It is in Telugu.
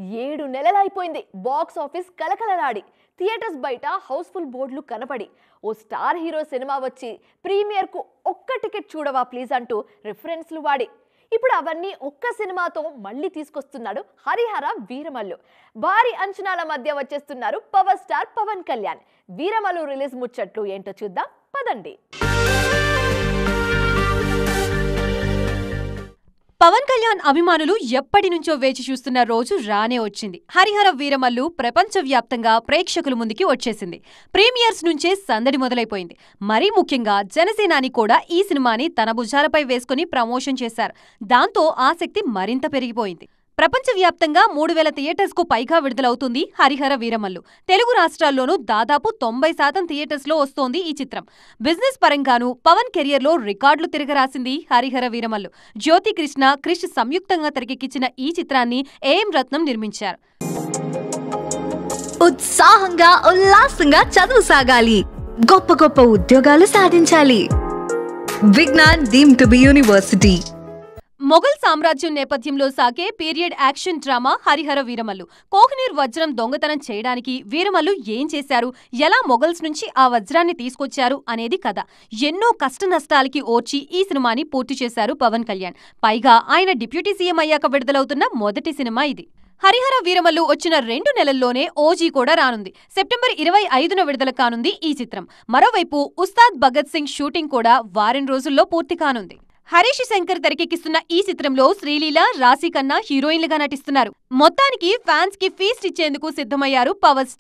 7 నెలలైపోయింది బాక్స్ ఆఫీస్ కలకలలాడి థియేటర్స్ బయట హౌస్ఫుల్ బోర్డులు కనపడి ఓ స్టార్ హీరో సినిమా వచ్చి ప్రీమియర్ కు ఒక్క టికెట్ చూడవా ప్లీజ్ అంటూ రిఫరెన్స్లు వాడి ఇప్పుడు అవన్నీ ఒక్క సినిమాతో మళ్ళీ తీసుకొస్తున్నాడు హరిహర వీరమల్లు. భారీ అంచనాల మధ్య వచ్చేస్తున్నారు power star Pavan Kalyan. Veeramallu release ముచ్చట్లు ఏంటో చూద్దాం పదండి. పవన్ కళ్యాణ్ అభిమానులు ఎప్పటి నుంచో వేచి చూస్తున్న రోజు రానే వచ్చింది. హరిహర వీరమల్లు ప్రపంచవ్యాప్తంగా ప్రేక్షకుల ముందుకి వచ్చేసింది. ప్రీమియర్స్ నుంచే సందడి మొదలైపోయింది. మరీ ముఖ్యంగా జనసేనాని కూడా ఈ సినిమాని తన భుజాలపై వేసుకుని ప్రమోషన్ చేశారు. దాంతో ఆసక్తి మరింత పెరిగిపోయింది. ప్రపంచవ్యాప్తంగా 3000 థియేటర్స్ కు పైగా విడుదలవుతుంది హరిహర వీరమల్లు. తెలుగు రాష్ట్రాల్లోనూ దాదాపు 90% థియేటర్స్ లో వస్తోంది ఈ చిత్రం. బిజినెస్ పరంగానూ పవన్ కెరియర్ లో రికార్డులు తిరగరాసింది హరిహర వీరమల్లు. జ్యోతి కృష్ణ, క్రిష్ సంయుక్తంగా తెరకెక్కించిన ఈ చిత్రాన్ని ఏఎం రత్నం నిర్మించారు. ఉత్సాహంగా ఉల్లాసంగా చదువు సాగాలి, గొప్ప గొప్ప ఉద్యోగాలు సాధించాలి. Vignan deemed to be university. Mughal సామ్రాజ్యం నేపథ్యంలో సాగే period action drama Harihara Veeramallu. Kohinoor వజ్రం దొంగతనం చేయడానికి వీరమల్లు ఏం చేశారు, ఎలా మొఘల్స్ నుంచి ఆ వజ్రాన్ని తీసుకొచ్చారు అనేది కథ. ఎన్నో కష్ట నష్టాలకి ఓర్చి ఈ సినిమాని పూర్తి చేశారు పవన్ కళ్యాణ్. పైగా ఆయన డిప్యూటీ సీఎం అయ్యాక విడుదలవుతున్న మొదటి సినిమా ఇది. హరిహర వీరమల్లు వచ్చిన 2 నెలల్లోనే ఓజీ కూడా రానుంది. సెప్టెంబర్ 25న విడుదల కానుంది ఈ చిత్రం. మరోవైపు ఉస్తాద్ భగత్ సింగ్ షూటింగ్ కూడా వారం రోజుల్లో పూర్తి కానుంది. హరీష్ శంకర్ తెరకెక్కిస్తున్న ఈ చిత్రంలో శ్రీలీల, రాశి ఖన్నా హీరోయిన్లుగా నటిస్తున్నారు. మొత్తానికి ఫ్యాన్స్ కి ఫీస్ట్ ఇచ్చేందుకు సిద్ధమయ్యారు పవర్ స్టార్.